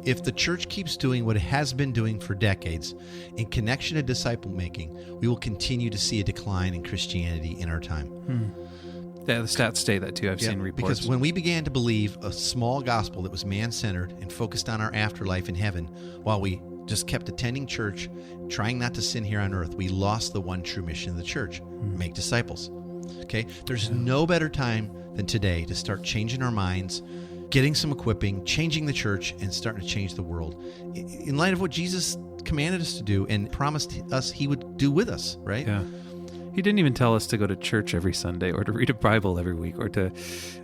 If the church keeps doing what it has been doing for decades in connection to disciple making, we will continue to see a decline in Christianity in our time. Yeah, the stats say that too. I've seen reports. Because when we began to believe a small gospel that was man-centered and focused on our afterlife in heaven, while we just kept attending church, trying not to sin here on earth, we lost the one true mission of the church, make disciples. Okay? There's no better time than today to start changing our minds, getting some equipping, changing the church, and starting to change the world in light of what Jesus commanded us to do and promised us he would do with us, right? Yeah. He didn't even tell us to go to church every Sunday or to read a Bible every week or to,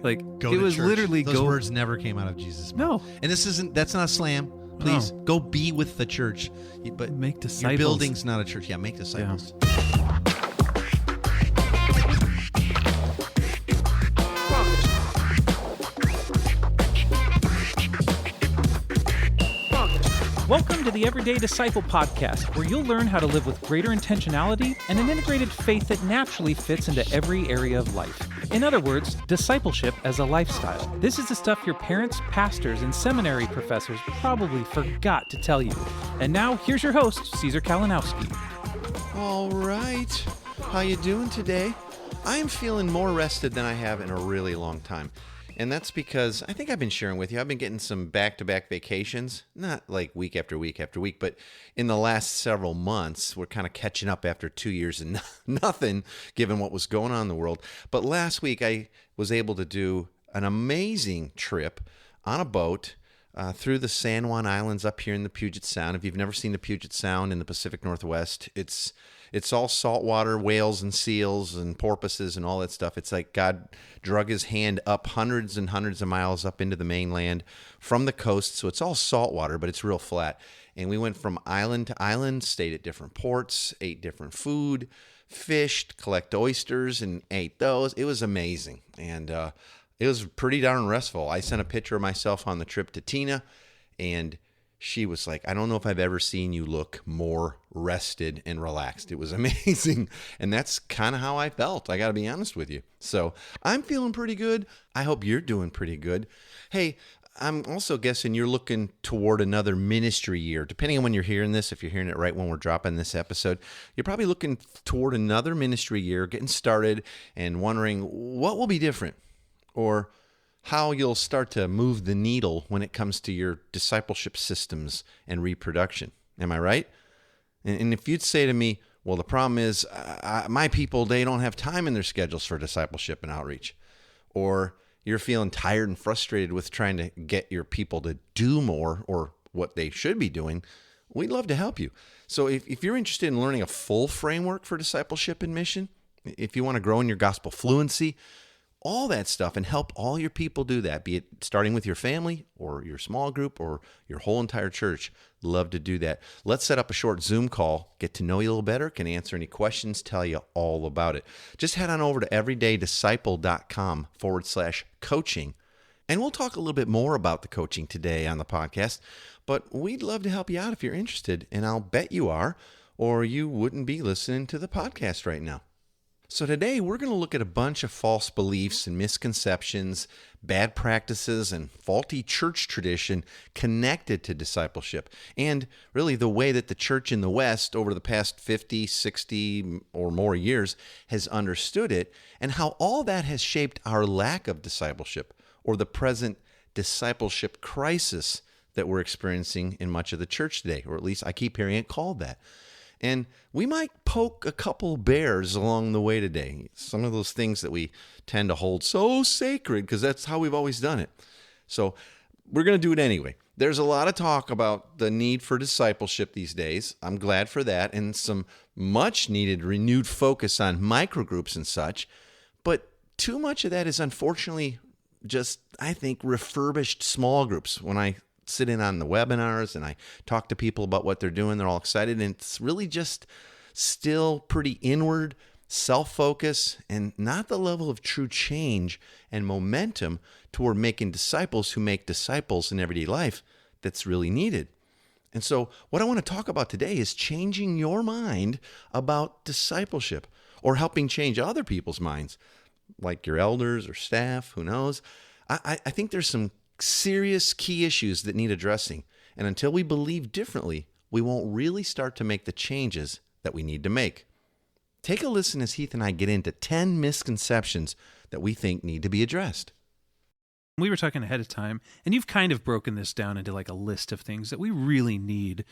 like, go it to was church. literally Those words never came out of Jesus' mouth. No. And that's not a slam. Please, go be with the church. But make disciples. Your building's not a church. Yeah, make disciples. Yeah. Welcome to the Everyday Disciple Podcast, where you'll learn how to live with greater intentionality and an integrated faith that naturally fits into every area of life. In other words, discipleship as a lifestyle. This is the stuff your parents, pastors, and seminary professors probably forgot to tell you. And now, here's your host, Caesar Kalinowski. All right. How you doing today? I am feeling more rested than I have in a really long time. And that's because I think I've been sharing with you, I've been getting some back-to-back vacations, not like week after week after week, but in the last several months, we're kind of catching up after 2 years and nothing, given what was going on in the world. But last week, I was able to do an amazing trip on a boat through the San Juan Islands up here in the Puget Sound. If you've never seen the Puget Sound in the Pacific Northwest, it's all saltwater, whales and seals and porpoises and all that stuff. It's like God drug his hand up hundreds and hundreds of miles up into the mainland from the coast. So it's all saltwater, but it's real flat. And we went from island to island, stayed at different ports, ate different food, fished, collect oysters, and ate those. It was amazing. And it was pretty darn restful. I sent a picture of myself on the trip to Tina, and she was like, I don't know if I've ever seen you look more rested and relaxed. It was amazing. And that's kind of how I felt. I got to be honest with you. So I'm feeling pretty good. I hope you're doing pretty good. Hey, I'm also guessing you're looking toward another ministry year. Depending on when you're hearing this, if you're hearing it right when we're dropping this episode, you're probably looking toward another ministry year, getting started and wondering what will be different, or how you'll start to move the needle when it comes to your discipleship systems and reproduction. Am I right? And if you'd say to me, well, the problem is my people, they don't have time in their schedules for discipleship and outreach. Or you're feeling tired and frustrated with trying to get your people to do more or what they should be doing, we'd love to help you. So if you're interested in learning a full framework for discipleship and mission, if you want to grow in your gospel fluency, all that stuff, and help all your people do that, be it starting with your family or your small group or your whole entire church, love to do that. Let's set up a short Zoom call, get to know you a little better, can answer any questions, tell you all about it. Just head on over to everydaydisciple.com/coaching, and we'll talk a little bit more about the coaching today on the podcast, but we'd love to help you out if you're interested, and I'll bet you are, or you wouldn't be listening to the podcast right now. So today we're going to look at a bunch of false beliefs and misconceptions, bad practices, and faulty church tradition connected to discipleship, and really the way that the church in the West over the past 50, 60 or more years has understood it, and how all that has shaped our lack of discipleship or the present discipleship crisis that we're experiencing in much of the church today, or at least I keep hearing it called that. And we might poke a couple bears along the way today. Some of those things that we tend to hold so sacred because that's how we've always done it. So we're going to do it anyway. There's a lot of talk about the need for discipleship these days. I'm glad for that, and some much needed renewed focus on microgroups and such. But too much of that is unfortunately just, I think, refurbished small groups. When I sit in on the webinars and I talk to people about what they're doing, they're all excited, and it's really just still pretty inward, self-focus, and not the level of true change and momentum toward making disciples who make disciples in everyday life that's really needed. And so what I want to talk about today is changing your mind about discipleship, or helping change other people's minds, like your elders or staff, who knows. I think there's some serious key issues that need addressing. And until we believe differently, we won't really start to make the changes that we need to make. Take a listen as Heath and I get into 10 misconceptions that we think need to be addressed. We were talking ahead of time, and you've kind of broken this down into like a list of things that we really need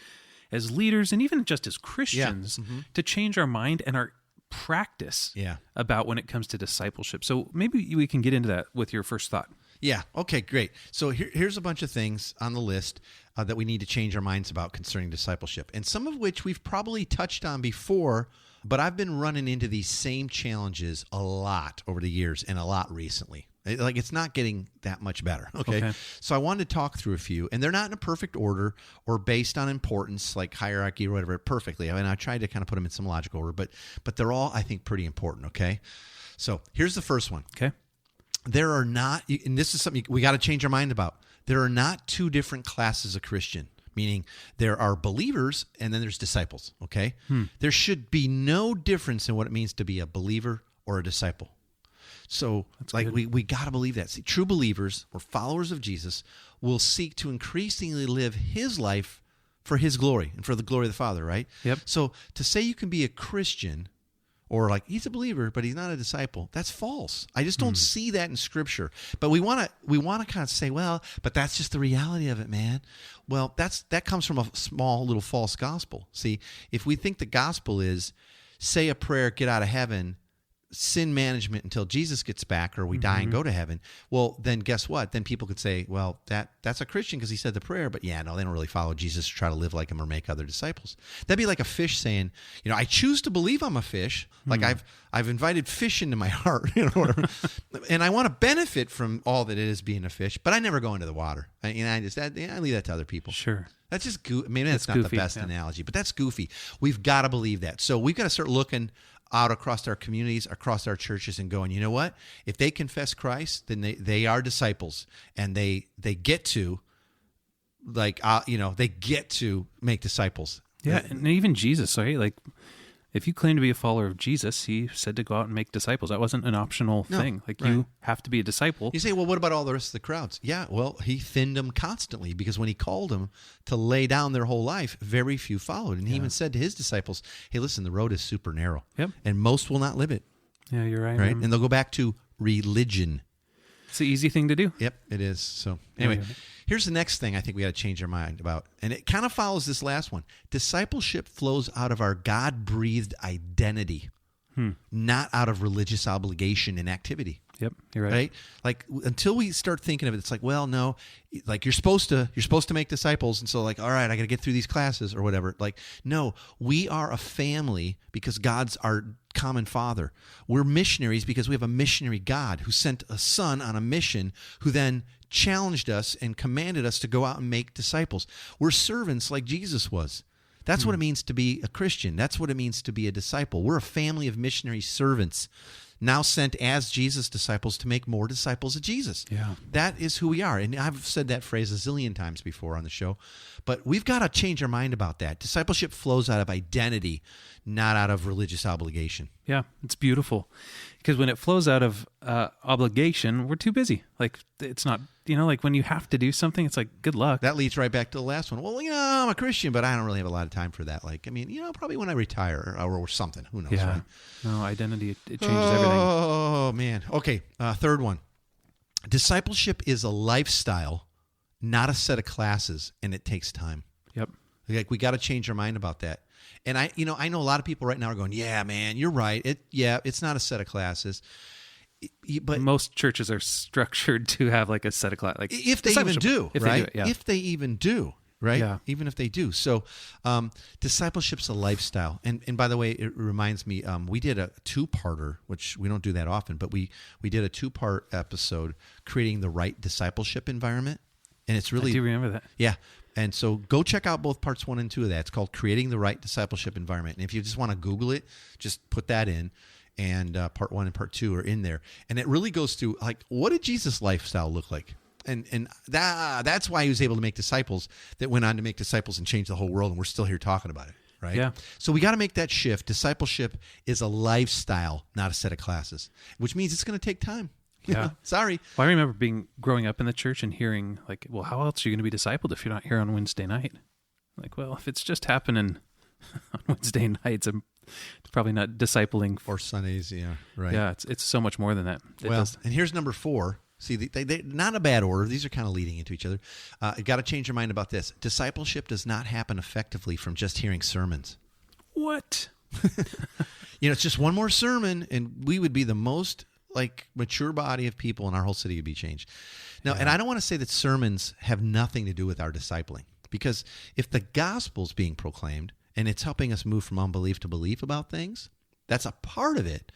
as leaders and even just as Christians to change our mind and our practice about when it comes to discipleship. So maybe we can get into that with your first thought. Yeah. Okay, great. So here's a bunch of things on the list that we need to change our minds about concerning discipleship, and some of which we've probably touched on before, but I've been running into these same challenges a lot over the years and a lot recently. Like, it's not getting that much better, okay? So I wanted to talk through a few, and they're not in a perfect order or based on importance, like hierarchy or whatever, perfectly. I mean, I tried to kind of put them in some logical order, but they're all, I think, pretty important, okay? So here's the first one. Okay. There are not, and this is something we got to change our mind about, there are not two different classes of Christian, meaning there are believers and then there's disciples, okay? There should be no difference in what it means to be a believer or a disciple. So we got to believe that. See, true believers or followers of Jesus will seek to increasingly live his life for his glory and for the glory of the Father, right? Yep. So to say you can be a Christian or like he's a believer but he's not a disciple, that's false. I just don't see that in Scripture. But we want to kind of say, well, but that's just the reality of it, man. Well, that comes from a small little false gospel. See, if we think the gospel is say a prayer, get out of heaven, sin management until Jesus gets back or we die and go to heaven, well, then guess what? Then people could say, well, that's a Christian because he said the prayer, but yeah, no, they don't really follow Jesus or try to live like him or make other disciples. That'd be like a fish saying, I choose to believe I'm a fish. Like I've invited fish into my heart, whatever. And I want to benefit from all that it is being a fish, but I never go into the water. I leave that to other people. Sure. That's just goofy. Maybe that's not goofy, the best analogy, but that's goofy. We've got to believe that. So we've got to start looking out across our communities, across our churches, and going, you know what? If they confess Christ, then they are disciples, and they get to, they get to make disciples. Yeah, and even Jesus, right? Like, if you claim to be a follower of Jesus, he said to go out and make disciples. That wasn't an optional thing. Like, you have to be a disciple. You say, well, what about all the rest of the crowds? Yeah, well, he thinned them constantly because when he called them to lay down their whole life, very few followed. And he even said to his disciples, hey, listen, the road is super narrow. Yep. And most will not live it. Yeah, you're right. Right? And they'll go back to religion. It's the easy thing to do. Yep, it is. So anyway, here's the next thing I think we got to change our mind about. And it kind of follows this last one. Discipleship flows out of our God-breathed identity, not out of religious obligation and activity. Yep, you're right. Right? Like until we start thinking of it, it's like, well, no, like you're supposed to make disciples, and so like, all right, I got to get through these classes or whatever. Like, no, we are a family because God's our common Father. We're missionaries because we have a missionary God who sent a son on a mission, who then challenged us and commanded us to go out and make disciples. We're servants like Jesus was. That's what it means to be a Christian. That's what it means to be a disciple. We're a family of missionary servants, now sent as Jesus' disciples to make more disciples of Jesus. Yeah. That is who we are. And I've said that phrase a zillion times before on the show. But we've got to change our mind about that. Discipleship flows out of identity, not out of religious obligation. Yeah, it's beautiful. Because when it flows out of obligation, we're too busy. Like, it's not, like when you have to do something, it's like, good luck. That leads right back to the last one. Well, I'm a Christian, but I don't really have a lot of time for that. Like, probably when I retire or something. Who knows, right? No, identity, it changes everything. Oh, man. Okay, third one. Discipleship is a lifestyle, not a set of classes, and it takes time. Yep. Like, we got to change our mind about that. And I know a lot of people right now are going, yeah, man, you're right. It's not a set of classes. But most churches are structured to have like a set of classes. Like, if they even do, if right? They do it, yeah. If they even do, right? Yeah. Even if they do. So discipleship's a lifestyle. And by the way, it reminds me, we did a two-parter, which we don't do that often, but we did a two-part episode, creating the right discipleship environment. And it's really... I do remember that. Yeah. And so go check out both parts 1 and 2 of that. It's called Creating the Right Discipleship Environment. And if you just want to Google it, just put that in. And part 1 and part 2 are in there. And it really goes through, like, what did Jesus' lifestyle look like? And that's why he was able to make disciples that went on to make disciples and change the whole world. And we're still here talking about it, right? Yeah. So we got to make that shift. Discipleship is a lifestyle, not a set of classes, which means it's going to take time. Yeah. Sorry. Well, I remember growing up in the church and hearing like, well, how else are you going to be discipled if you're not here on Wednesday night? Like, well, if it's just happening on Wednesday nights, I'm probably not discipling. Or Sundays, yeah, right. Yeah, it's so much more than that. And here's number 4. See, they not a bad order. These are kind of leading into each other. You got to change your mind about this. Discipleship does not happen effectively from just hearing sermons. What? It's just one more sermon, and we would be the most mature body of people, and our whole city would be changed. Now, and I don't want to say that sermons have nothing to do with our discipling, because if the gospel's being proclaimed and it's helping us move from unbelief to belief about things, that's a part of it.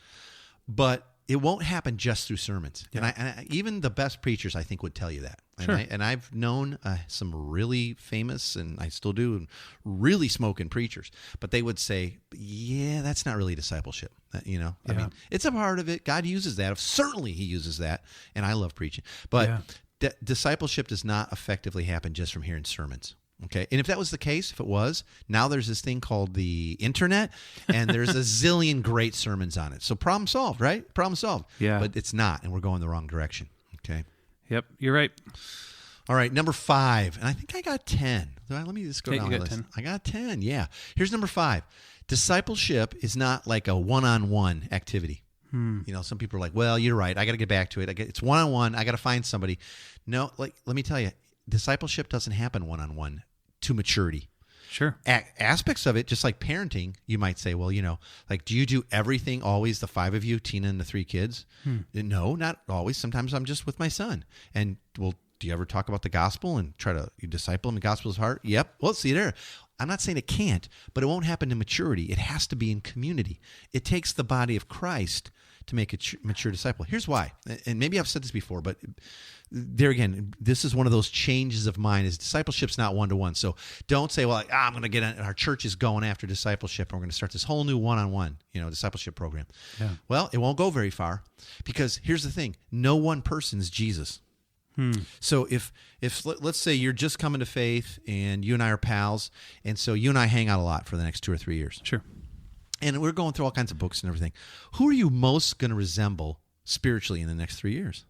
But it won't happen just through sermons. Yeah. And I, even the best preachers, I think, would tell you that. Sure. And I've known some really famous, and I still do, really smoking preachers. But they would say, yeah, that's not really discipleship. I mean, it's a part of it. God uses that. Certainly he uses that. And I love preaching. But discipleship does not effectively happen just from hearing sermons. Okay. And if that was the case, if it was, now there's this thing called the internet, and there's a zillion great sermons on it. So problem solved, right? Problem solved. Yeah. But it's not, and we're going the wrong direction. Okay. Yep. You're right. All right. Number 5. And I think I got 10. Let me just go down the list. 10. I got 10. Yeah. Here's number 5. Discipleship is not like a one-on-one activity. Some people are like, well, you're right. I got to get back to it. It's one-on-one. I got to find somebody. No, let me tell you, discipleship doesn't happen one-on-one to maturity. Sure. Aspects of it, just like parenting, you might say, well, do you do everything always, the 5 of you, Tina and the 3 kids? No, not always. Sometimes I'm just with my son. And, well, do you ever talk about the gospel and try to disciple him in the gospel's heart? Yep. Well, see there. I'm not saying it can't, but it won't happen to maturity. It has to be in community. It takes the body of Christ to make a mature disciple. Here's why. And maybe I've said this before, but there again, this is one of those changes of mind. Is discipleship's not one-to-one. So don't say, well, I'm going to get our church is going after discipleship, and we're going to start this whole new one-on-one, discipleship program. Yeah. Well, it won't go very far, because here's the thing. No one person is Jesus. So if let's say you're just coming to faith and you and I are pals, and so you and I hang out a lot for the next 2 or 3 years. Sure. And we're going through all kinds of books and everything. Who are you most going to resemble spiritually in the next 3 years?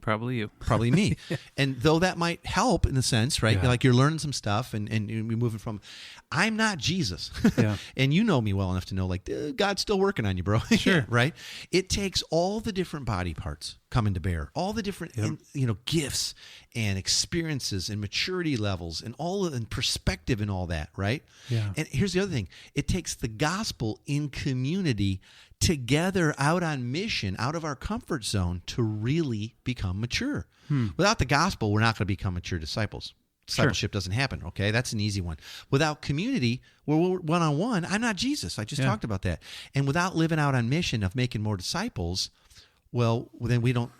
Probably you. Probably me. And though that might help in a sense, right? Yeah. Like you're learning some stuff and you're moving from, I'm not Jesus. Yeah. And you know me well enough to know, God's still working on you, bro. Sure. Right? It takes all the different body parts coming to bear, all the different, gifts and experiences and maturity levels and perspective and all that, right? Yeah. And here's the other thing. It takes the gospel in community together out on mission, out of our comfort zone to really become mature. Without the gospel, we're not going to become mature disciples. Discipleship doesn't happen, okay? That's an easy one. Without community, where we're one-on-one, I'm not Jesus. I just talked about that. And without living out on mission of making more disciples, well, then we don't,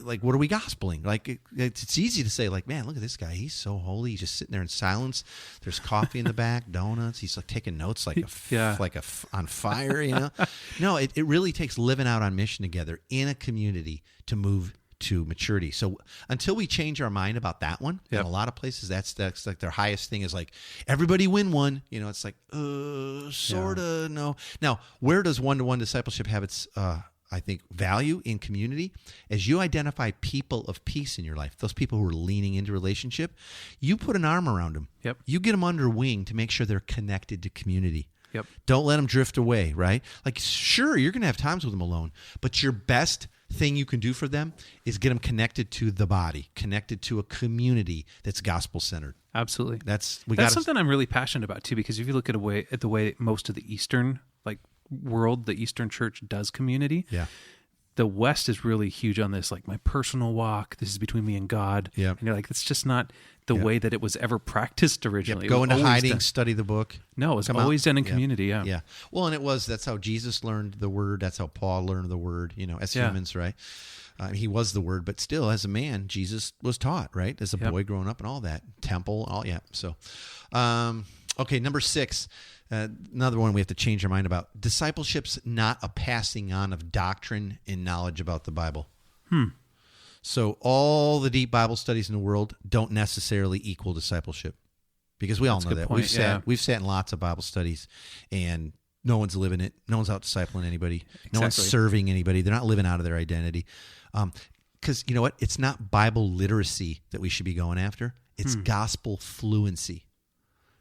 what are we gospeling? It's easy to say, man, look at this guy. He's so holy. He's just sitting there in silence. There's coffee in the back, donuts. He's taking notes on fire, No, it really takes living out on mission together in a community to move to maturity. So until we change our mind about that one, in a lot of places, that's like their highest thing is everybody win one. It's sort of, no. Now, where does one-to-one discipleship have its I think, value in community? As you identify people of peace in your life, those people who are leaning into relationship, you put an arm around them. Yep. You get them under wing to make sure they're connected to community. Yep. Don't let them drift away, right? Sure, you're going to have times with them alone, but your best thing you can do for them is get them connected to the body, connected to a community that's gospel-centered. Absolutely. That's something I'm really passionate about, too, because if you look at the way most of the Eastern, world, the Eastern Church does community. Yeah. The West is really huge on this, my personal walk. This is between me and God. Yeah. And you're it's just not the way that it was ever practiced originally. Go into hiding, study the book. No, it was always done in community. Yeah. Yeah. Well, and that's how Jesus learned the word. That's how Paul learned the word, as humans, right? He was the word, but still, as a man, Jesus was taught, right? As a boy growing up and all that. Temple, all, yeah. So, okay, number 6. Another one we have to change our mind about. Discipleship's not a passing on of doctrine and knowledge about the Bible. So all the deep Bible studies in the world don't necessarily equal discipleship, because we all know that. We've sat in lots of Bible studies, and no one's living it. No one's out discipling anybody. No one's serving anybody. They're not living out of their identity. because you know what? It's not Bible literacy that we should be going after. It's gospel fluency.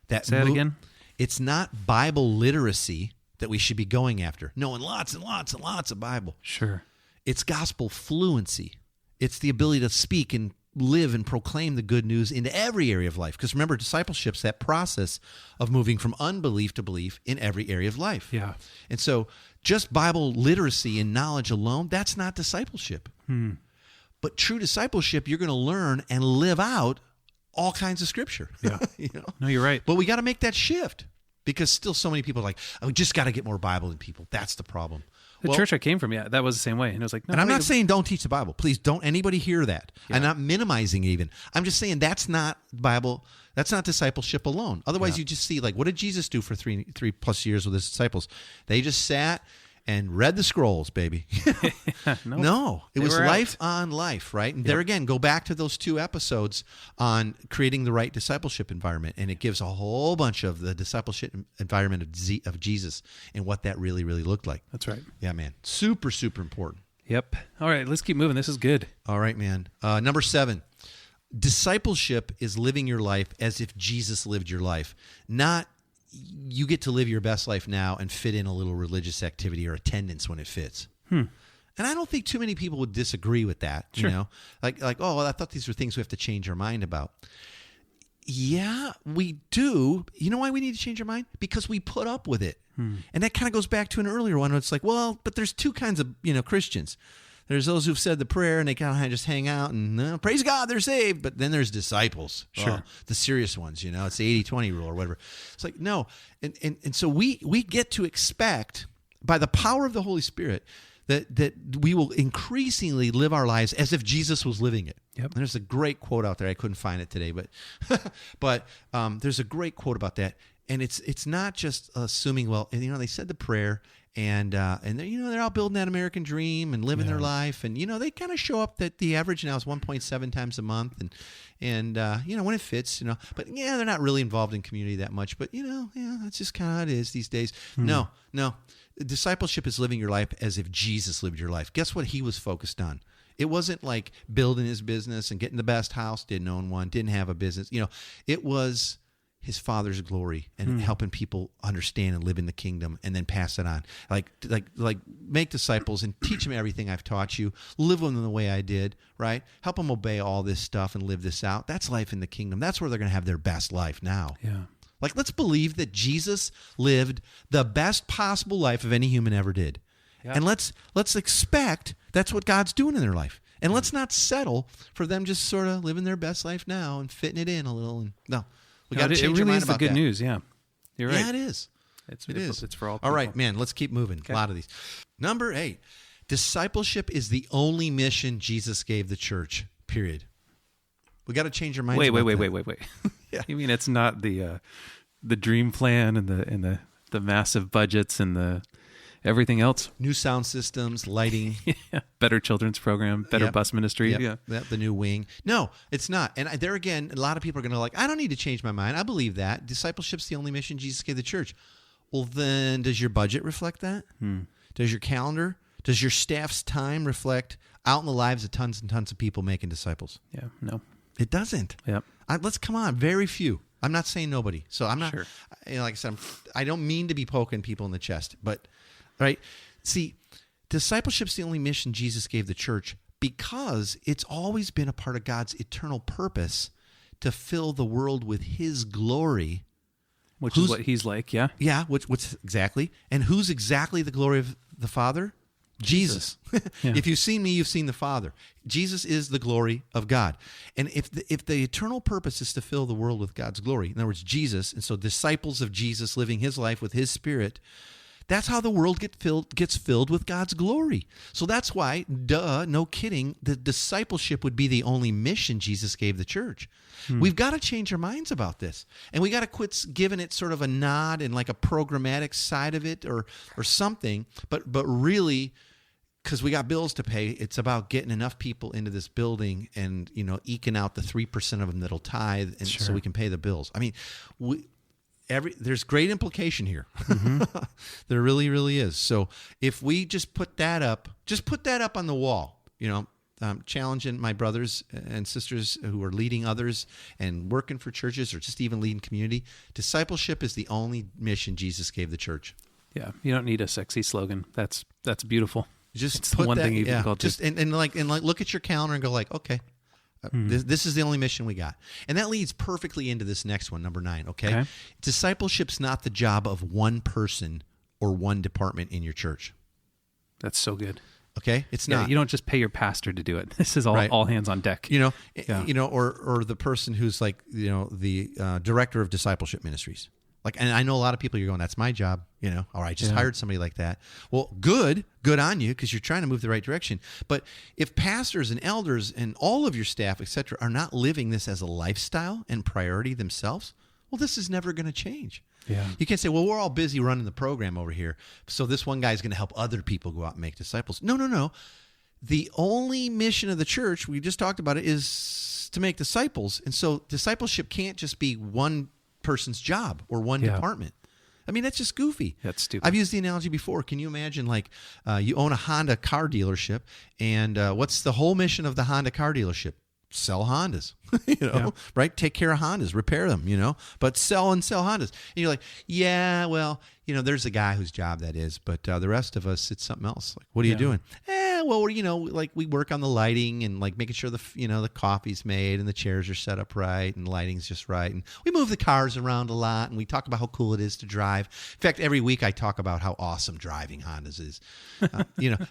Say that again? It's not Bible literacy that we should be going after. Knowing lots and lots and lots of Bible. Sure. It's gospel fluency. It's the ability to speak and live and proclaim the good news into every area of life. Because remember, discipleship's that process of moving from unbelief to belief in every area of life. Yeah. And so just Bible literacy and knowledge alone, that's not discipleship. But true discipleship, you're going to learn and live out all kinds of Scripture. Yeah. You know? No, you're right. But we got to make that shift because still so many people are like, oh, we just got to get more Bible in people. That's the problem. The church I came from, that was the same way. And it was like, no. And I'm not saying don't teach the Bible. Please don't anybody hear that. Yeah. I'm not minimizing it even. I'm just saying that's not Bible. That's not discipleship alone. Otherwise, you just see, like, what did Jesus do for three plus years with his disciples? They just sat and read the scrolls, baby. No, it was life on life, right? And there again, go back to those 2 episodes on creating the right discipleship environment, and it gives a whole bunch of the discipleship environment of Jesus and what that really, really looked like. That's right. Yeah, man. Super, super important. Yep. All right, let's keep moving. This is good. All right, man. Number 7, discipleship is living your life as if Jesus lived your life, not you get to live your best life now and fit in a little religious activity or attendance when it fits. And I don't think too many people would disagree with that. Sure. You know, like, oh, well, I thought these were things we have to change our mind about. Yeah, we do. You know why we need to change our mind? Because we put up with it. And that kind of goes back to an earlier one where it's like, well, but there's 2 kinds of, Christians. There's those who've said the prayer and they kind of just hang out and praise God, they're saved. But then there's disciples, the serious ones, it's the 80-20 rule or whatever. It's like, no. And so we get to expect by the power of the Holy Spirit that we will increasingly live our lives as if Jesus was living it. Yep. And there's a great quote out there. I couldn't find it today, but there's a great quote about that. And it's not just assuming, well, they said the prayer and they're all building that American dream and living their life, and they kind of show up that the average now is 1.7 times a month, and when it fits, but they're not really involved in community that much, but that's just kind of how it is these days. No, discipleship is living your life as if Jesus lived your life. Guess what he was focused on? It wasn't like building his business and getting the best house, didn't own one, didn't have a business. It was his Father's glory and helping people understand and live in the kingdom and then pass it on. Like make disciples and teach them everything I've taught you. Live with them the way I did, right? Help them obey all this stuff and live this out. That's life in the kingdom. That's where they're going to have their best life now. Yeah. Like, let's believe that Jesus lived the best possible life of any human ever did. Yeah. And let's expect that's what God's doing in their life. And let's not settle for them just sort of living their best life now and fitting it in a little. And no. We got to change our mind about that. It really is the good news, yeah. You're right. Yeah, it is. It is. It's for all people. All right, man, let's keep moving. Okay. A lot of these. Number 8, discipleship is the only mission Jesus gave the church, period. We got to change our minds. Wait. Yeah. You mean it's not the dream plan and the massive budgets and the everything else? New sound systems, lighting. Yeah. Better children's program, better bus ministry. Yep. Yeah. The new wing. No, it's not. And there again, a lot of people are going to I don't need to change my mind. I believe that. Discipleship's the only mission Jesus gave the church. Well, then does your budget reflect that? Does your calendar? Does your staff's time reflect out in the lives of tons and tons of people making disciples? Yeah, no. It doesn't. Yep. Let's come on. Very few. I'm not saying nobody. So I'm not, sure. Like I said, I don't mean to be poking people in the chest, but, right? See, discipleship's the only mission Jesus gave the church because it's always been a part of God's eternal purpose to fill the world with his glory. Which is what he's like, yeah? Yeah, what's exactly. And who's exactly the glory of the Father? Jesus. Yeah. If you've seen me, you've seen the Father. Jesus is the glory of God. And if the eternal purpose is to fill the world with God's glory, in other words, Jesus, and so disciples of Jesus living his life with his Spirit, that's how the world gets filled with God's glory. So that's why, no kidding, the discipleship would be the only mission Jesus gave the church. We've got to change our minds about this. And we got to quit giving it sort of a nod and like a programmatic side of it or something, but really, because we got bills to pay, it's about getting enough people into this building and, eking out the 3% of them that'll tithe and so we can pay the bills. I mean, there's great implication here. There really, really is. So if we just put that up on the wall, challenging my brothers and sisters who are leading others and working for churches or just even leading community. Discipleship is the only mission Jesus gave the church. Yeah, you don't need a sexy slogan. That's beautiful. Just it's put the one that, thing you've been called just to. and look at your calendar and go like, okay, this is the only mission we got. And that leads perfectly into this next one, number 9, okay? Discipleship's not the job of one person or one department in your church. That's so good. Okay? It's not. You don't just pay your pastor to do it. This is all hands on deck. You know, or the person who's like, the director of discipleship ministries. Like, and I know a lot of people, you're going, that's my job, or I just hired somebody like that. Well, good on you, because you're trying to move the right direction. But if pastors and elders and all of your staff, et cetera, are not living this as a lifestyle and priority themselves, well, this is never going to change. Yeah. You can't say, well, we're all busy running the program over here, so this one guy's going to help other people go out and make disciples. No. The only mission of the church, we just talked about it, is to make disciples. And so discipleship can't just be one person's job or one department. I mean, that's just goofy. That's stupid. I've used the analogy before. Can you imagine, like, you own a Honda car dealership, and what's the whole mission of the Honda car dealership? Sell Hondas, right? Take care of Hondas, repair them, but sell Hondas. And you're like, yeah, well, there's a guy whose job that is, but the rest of us, it's something else. Like, what are you doing? Well, like we work on the lighting and like making sure the coffee's made and the chairs are set up right and the lighting's just right. And we move the cars around a lot and we talk about how cool it is to drive. In fact, every week I talk about how awesome driving Hondas is,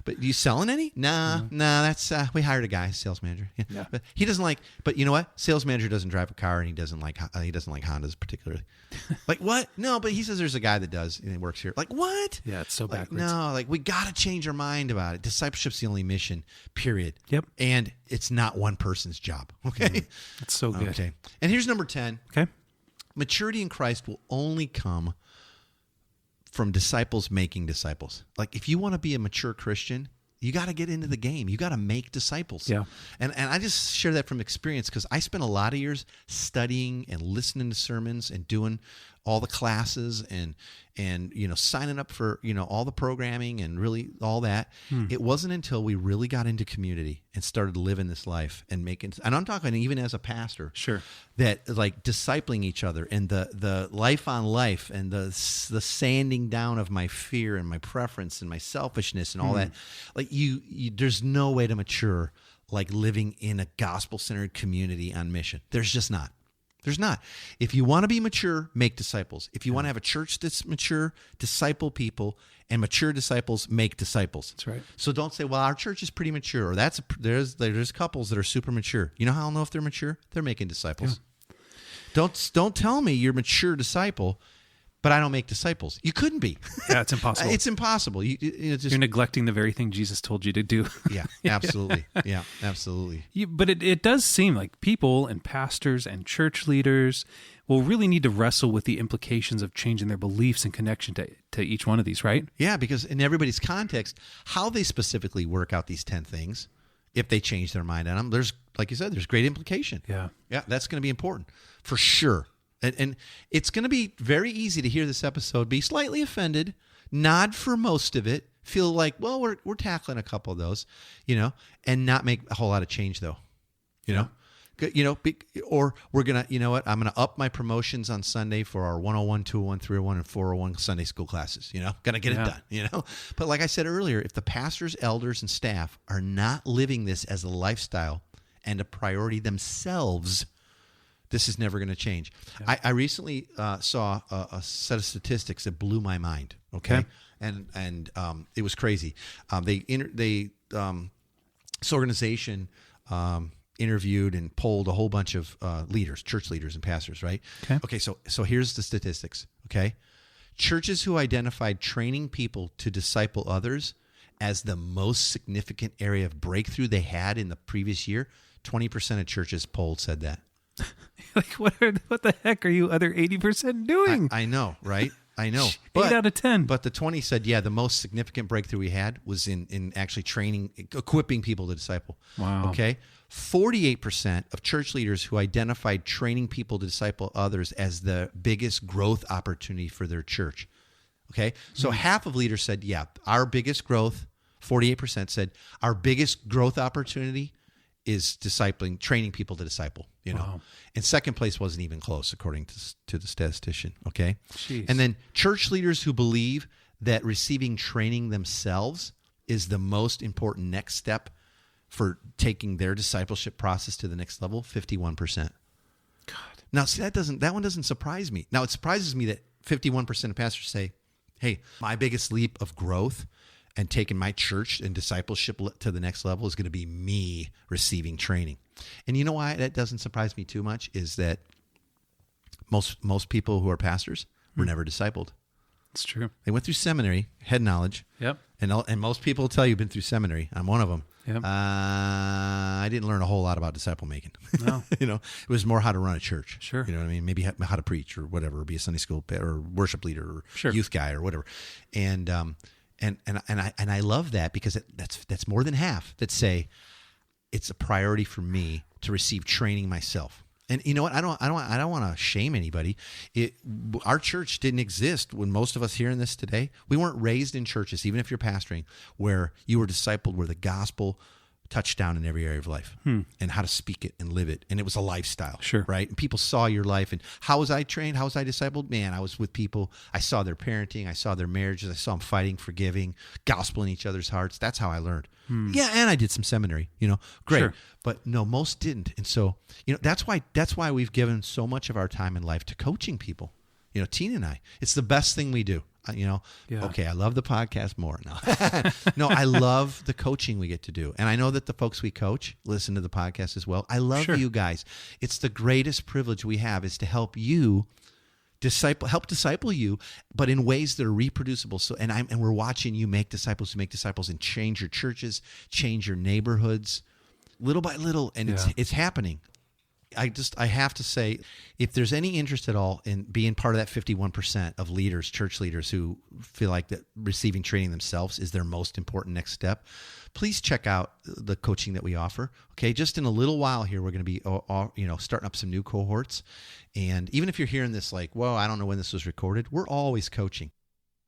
but you selling any? Nah, that's, we hired a guy, sales manager. Yeah. But he doesn't like, but you know what? Sales manager doesn't drive a car and he doesn't like Hondas particularly. Like, what? No, but he says there's a guy that does and he works here. Like, what? Yeah, it's so backwards. No, like, we got to change our mind about it. Discipleship's the only mission, period. Yep. And it's not one person's job. Okay. That's so good. Okay. And here's number 10. Okay. Maturity in Christ will only come from disciples making disciples. Like, if you want to be a mature Christian, you got to get into the game. You got to make disciples. Yeah. And I just share that from experience because I spent a lot of years studying and listening to sermons and doing all the classes and signing up for all the programming and really all that. It wasn't until we really got into community and started living this life and I'm talking even as a pastor, sure, that like discipling each other and the life on life and the sanding down of my fear and my preference and my selfishness and all that. Like you there's no way to mature like living in a gospel-centered community on mission. There's just not. There's not. If you want to be mature, make disciples. If you want to have a church that's mature, disciple people, and mature disciples make disciples. That's right. So don't say, well, our church is pretty mature, or there's couples that are super mature. You know how I'll know if they're mature? They're making disciples. Yeah. Don't tell me you're a mature disciple, but I don't make disciples. You couldn't be. Yeah, it's impossible. It's impossible. You're neglecting the very thing Jesus told you to do. Yeah, absolutely. Yeah, absolutely. But it does seem like people and pastors and church leaders will really need to wrestle with the implications of changing their beliefs in connection to each one of these, right? Yeah, because in everybody's context, how they specifically work out these 10 things, if they change their mind on them, there's, like you said, there's great implication. Yeah. Yeah, that's going to be important for sure. And it's going to be very easy to hear this episode, be slightly offended, nod for most of it, feel like, well, we're tackling a couple of those, and not make a whole lot of change though, or we're going to, I'm going to up my promotions on Sunday for our 101, 201, 301, and 401 Sunday school classes, going to get it done, But like I said earlier, if the pastors, elders, and staff are not living this as a lifestyle and a priority themselves, this is never going to change. Yeah. I recently saw a set of statistics that blew my mind. Okay. And it was crazy. This organization interviewed and polled a whole bunch of leaders, church leaders and pastors, right? Okay. So here's the statistics. Okay. Churches who identified training people to disciple others as the most significant area of breakthrough they had in the previous year, 20% of churches polled said that. Like, what the heck are you other 80% doing? I know, right? I know. 8 out of 10. But the 20 said, the most significant breakthrough we had was in actually training, equipping people to disciple. Wow. Okay. 48% of church leaders who identified training people to disciple others as the biggest growth opportunity for their church. Okay. So half of leaders said, our biggest growth 48% said our biggest growth opportunity is training people to disciple, Wow. And second place wasn't even close, according to the statistician, okay? Jeez. And then church leaders who believe that receiving training themselves is the most important next step for taking their discipleship process to the next level, 51%. God. Now, see, that one doesn't surprise me. Now, it surprises me that 51% of pastors say, hey, my biggest leap of growth and taking my church and discipleship to the next level is going to be me receiving training. And you know why that doesn't surprise me too much is that most people who are pastors were never discipled. It's true. They went through seminary, head knowledge. Yep. And most people will tell you been through seminary. I'm one of them. Yep. I didn't learn a whole lot about disciple making. No. It was more how to run a church. Sure. You know what I mean? Maybe how to preach or whatever, or be a Sunday school or worship leader or Sure. youth guy or whatever. And I love that because that's more than half that say it's a priority for me to receive training myself. And you know what? I don't want to shame anybody. Our church didn't exist when most of us hearing this today. We weren't raised in churches, even if you're pastoring, where you were discipled, where the gospel touched down in every area of life and how to speak it and live it. And it was a lifestyle, Sure. right? And people saw your life. And how was I trained? How was I discipled? Man, I was with people. I saw their parenting. I saw their marriages. I saw them fighting, forgiving, gospel in each other's hearts. That's how I learned. Yeah, and I did some seminary, great. Sure. But no, most didn't. And so, that's why we've given so much of our time in life to coaching people. Tina and I, it's the best thing we do. Yeah. Okay, I love the podcast more. No, no, I love the coaching we get to do. And I know that the folks we coach listen to the podcast as well. I love Sure. you guys. It's the greatest privilege we have is to help you disciple you, but in ways that are reproducible. So, and we're watching you make disciples who make disciples and change your churches, change your neighborhoods, little by little, and it's happening. I have to say, if there's any interest at all in being part of that 51% of leaders, church leaders who feel like that receiving training themselves is their most important next step, please check out the coaching that we offer. Okay, just in a little while here, we're going to be starting up some new cohorts. And even if you're hearing this like, whoa, I don't know when this was recorded, we're always coaching.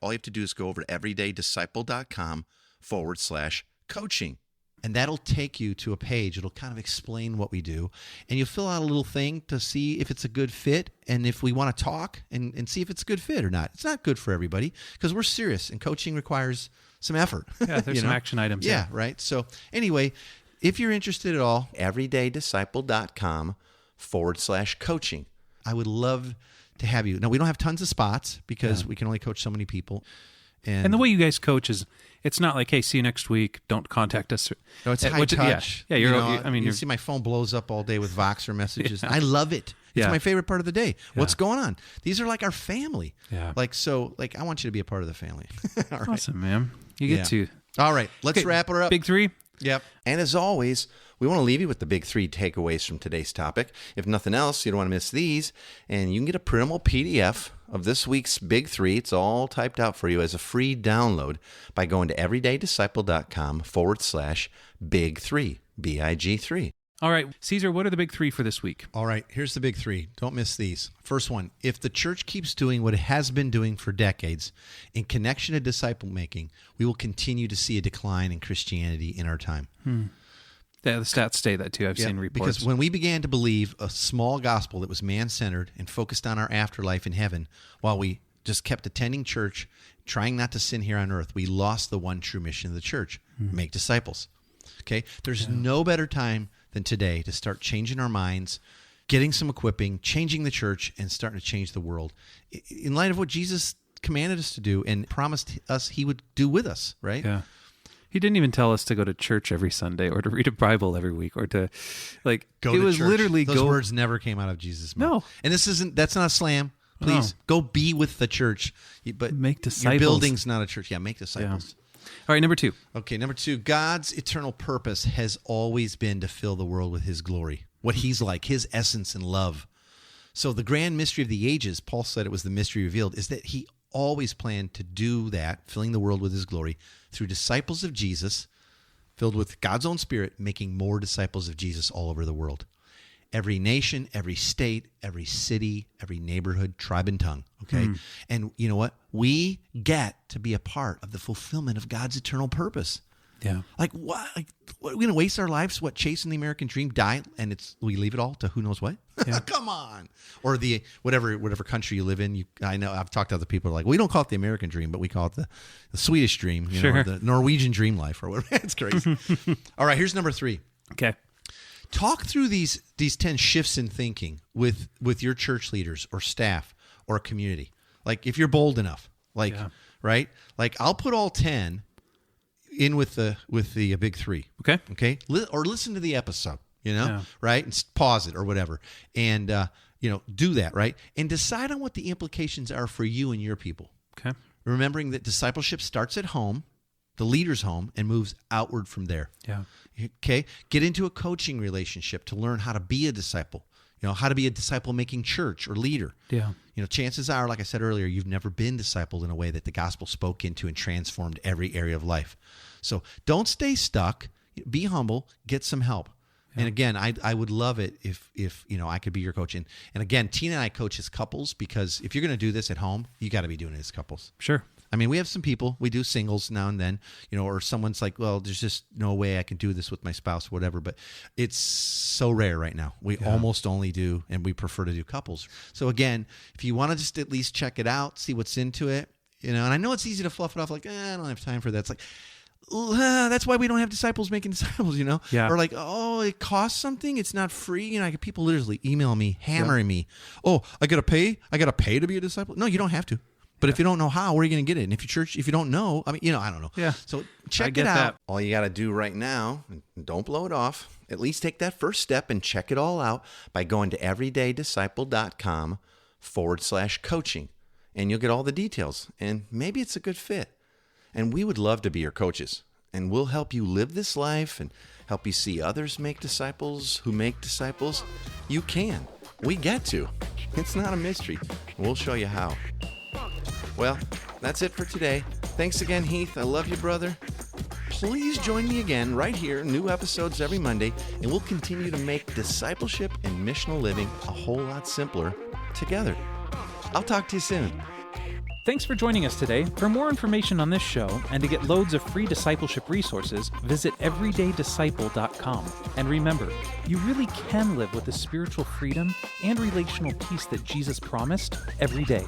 All you have to do is go over to everydaydisciple.com/coaching. And that'll take you to a page. It'll kind of explain what we do. And you'll fill out a little thing to see if it's a good fit and if we want to talk and see if it's a good fit or not. It's not good for everybody because we're serious and coaching requires some effort. Yeah, there's some action items. Yeah, right. So anyway, if you're interested at all, everydaydisciple.com/coaching. I would love to have you. Now, we don't have tons of spots because we can only coach so many people. And the way you guys coach is, it's not like, hey, see you next week. Don't contact us. No, it's high touch. Yeah, you see my phone blows up all day with Voxer messages. I love it. It's my favorite part of the day. What's going on? These are like our family. Yeah. I want you to be a part of the family. All right. Awesome, man. You get to. All right. Let's wrap her up. Big three. Yep. And as always, we want to leave you with the big three takeaways from today's topic. If nothing else, you don't want to miss these. And you can get a printable PDF of this week's big three. It's all typed out for you as a free download by going to everydaydisciple.com/big3, BIG3. All right, Caesar, what are the big three for this week? All right, here's the big three. Don't miss these. First one, if the church keeps doing what it has been doing for decades in connection to disciple making, we will continue to see a decline in Christianity in our time. Yeah, the stats say that too. I've seen reports. Because when we began to believe a small gospel that was man-centered and focused on our afterlife in heaven, while we just kept attending church, trying not to sin here on earth, we lost the one true mission of the church, make disciples. Okay? There's no better time than today to start changing our minds, getting some equipping, changing the church, and starting to change the world in light of what Jesus commanded us to do and promised us he would do with us, right? Yeah. He didn't even tell us to go to church every Sunday or to read a Bible every week or to go it to was church. literally those words never came out of Jesus' mouth. No. And that's not a slam. Please go be with the church. But make disciples. Your building's not a church. Yeah, make disciples. Yeah. All right, number two. Okay, number two, God's eternal purpose has always been to fill the world with his glory, what he's like, his essence and love. So the grand mystery of the ages, Paul said it was the mystery revealed, is that he always planned to do that, filling the world with his glory, through disciples of Jesus, filled with God's own Spirit, making more disciples of Jesus all over the world. Every nation, every state, every city, every neighborhood, tribe, and tongue, okay? And you know what? We get to be a part of the fulfillment of God's eternal purpose. Yeah. Like what? Like what, are we gonna waste our lives? What, chasing the American dream? Die and we leave it all to who knows what? Yeah. Come on. Or the whatever country you live in. I know I've talked to other people who are like, we don't call it the American dream, but we call it the Swedish dream, you know, or the Norwegian dream life or whatever. It's crazy. All right, here's number 3. Okay. Talk through these 10 shifts in thinking with your church leaders or staff or a community. Like if you're bold enough, like right? Like I'll put all 10 in with the big 3. Okay. Okay. Or listen to the episode, you know, right? And pause it or whatever. And, do that, right? And decide on what the implications are for you and your people. Okay. Remembering that discipleship starts at home, the leader's home, and moves outward from there. Yeah. Okay. Get into a coaching relationship to learn how to be a disciple, how to be a disciple-making church or leader. Yeah. Chances are, like I said earlier, you've never been discipled in a way that the gospel spoke into and transformed every area of life. So don't stay stuck. Be humble. Get some help. Yeah. And again, I would love it if I could be your coach. And again, Tina and I coach as couples because if you're going to do this at home, you got to be doing it as couples. Sure. I mean, we have some people, we do singles now and then, or someone's like, well, there's just no way I can do this with my spouse, whatever. But it's so rare right now. We almost only do, and we prefer to do couples. So again, if you want to just at least check it out, see what's into it, and I know it's easy to fluff it off like, I don't have time for that. It's like, that's why we don't have disciples making disciples, Yeah. Or like, oh, it costs something. It's not free. I get people literally email me, hammering me. Oh, I got to pay to be a disciple. No, you don't have to. But if you don't know how, where are you going to get it? And if you don't know, I don't know. Yeah. So check it out. That. All you got to do right now, and don't blow it off, at least take that first step and check it all out by going to everydaydisciple.com/coaching. And you'll get all the details. And maybe it's a good fit. And we would love to be your coaches. And we'll help you live this life and help you see others make disciples who make disciples. You can. We get to. It's not a mystery. We'll show you how. Well, that's it for today. Thanks again, Heath. I love you, brother. Please join me again right here, new episodes every Monday, and we'll continue to make discipleship and missional living a whole lot simpler together. I'll talk to you soon. Thanks for joining us today. For more information on this show and to get loads of free discipleship resources, visit everydaydisciple.com. And remember, you really can live with the spiritual freedom and relational peace that Jesus promised every day.